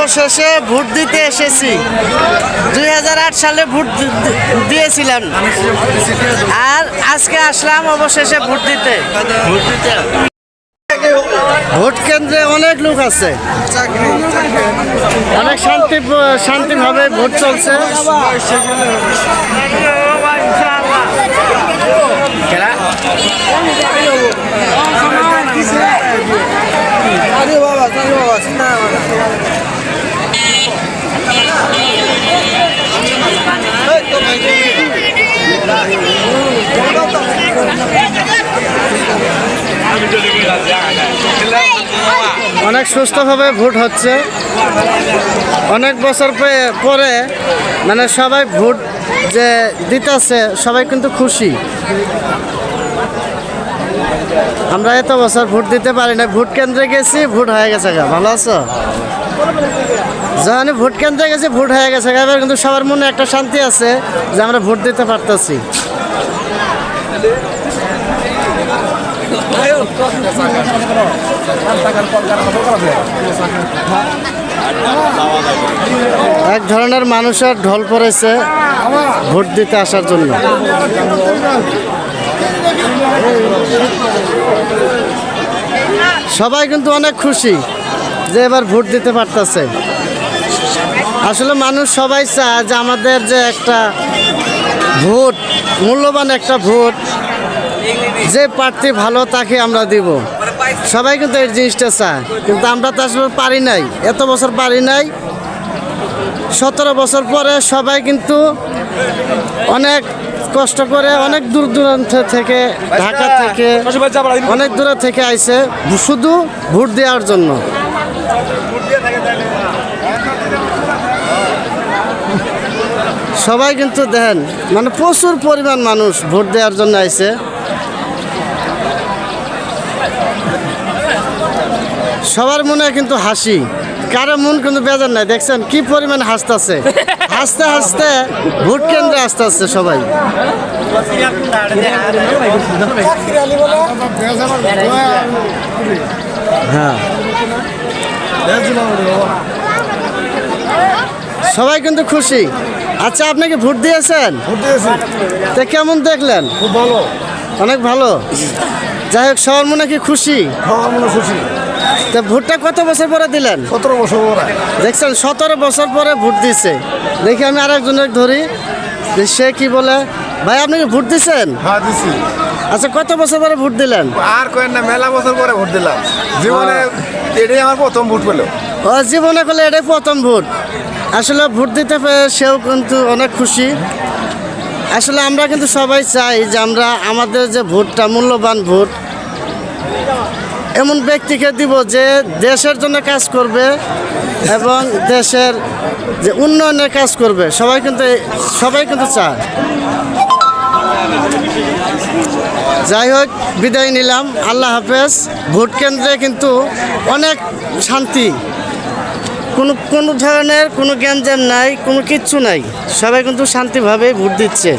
অবশেষে ভোট দিতে এসেছি। 2008 সালে ভোট দিয়েছিলাম আর আজকে আসলাম অবশেষে ভোট দিতে। ভোট কেন্দ্রে অনেক লোক আছে, অনেক শান্তিভাবে ভোট চলছে। অনেক সুস্থভাবে ভোট হচ্ছে। অনেক বছর পরে মানে সবাই ভোট যে দিতেছে, সবাই কিন্তু খুশি। আমরা এত বছর ভোট দিতে পারি না, ভোট কেন্দ্রে গেছি, ভোট হয়ে গেছে। ভালো আছো? যখন ভোট কেন্দ্রে গেছি ভোট হয়ে গেছে, এবার কিন্তু সবার মনে একটা শান্তি আছে যে আমরা ভোট দিতে পারতেছি। এক ধরনের মানুষের ঢল পড়েছে ভোট দিতে আসার জন্য। সবাই কিন্তু অনেক খুশি যে এবার ভোট দিতে পারতেছে। আসলে মানুষ সবাই চায় যে আমাদের যে একটা ভোট, মূল্যবান একটা ভোট, যে প্রার্থী ভালো তাকে আমরা দিব। সবাই কিন্তু এই জিনিসটা চায়, কিন্তু আমরা তো আসলে পারি নাই, এত বছর পারি নাই। 17 বছর পরে সবাই কিন্তু অনেক কষ্ট করে, অনেক দূর দূরান্ত থেকে, ঢাকা থেকে, অনেক দূরে থেকে আইছে শুধু ভোট দেওয়ার জন্য। সবাই কিন্তু দেখেন মানে প্রচুর পরিমাণ মানুষ ভোট দেওয়ার জন্য আইছে। সবার মনে কিন্তু হাসি, কারো মন কিন্তু বেজার নাই। দেখছেন কি পরিমাণ হাসতেছে, হাসতে হাসতে ভোট কেন্দ্রে আসতে আসছে সবাই। হ্যাঁ, সবাই কিন্তু খুশি। আচ্ছা, আপনি কি ভোট দিয়েছেন? তা কেমন দেখলেন? খুব ভালো, অনেক ভালো। যাই হোক, সবার মনে কি খুশি? খুশি। তা ভোটটা কত বছর পরে দিলেন? 17 বছর পরে। দেখছেন 17 বছর পরে ভোট দিচ্ছে। দেখি আমি আরেকজনের ধরি, সে কি বলে। ভাই, আপনি কি ভোট দিচ্ছেন? হ্যাঁ, দিছি। আচ্ছা, কত বছর পরে ভোট দিলেন? আর কেন না, মেলা বছর পরে ভোট দিলাম। জীবনে এটাই আমার প্রথম ভোট পেল। ও, জীবনে করলে এটাই প্রথম ভোট। আসলে ভোট দিতে পেরে সেও কিন্তু অনেক খুশি। আসলে আমরা কিন্তু সবাই চাই যে আমরা আমাদের যে ভোটটা, মূল্যবান ভোট, এমন ব্যক্তিকে দিব যে দেশের জন্য কাজ করবে এবং দেশের যে উন্নয়নের কাজ করবে। সবাই কিন্তু চায়। যাই হোক, বিদায় নিলাম, আল্লাহ হাফেজ। ভোট কেন্দ্রে কিন্তু অনেক শান্তি, কোনো ধরনের কোনো গ্যাঞ্জাম নাই, কোনো কিচ্ছু নাই। সবাই কিন্তু শান্তিভাবে ভোট দিচ্ছে।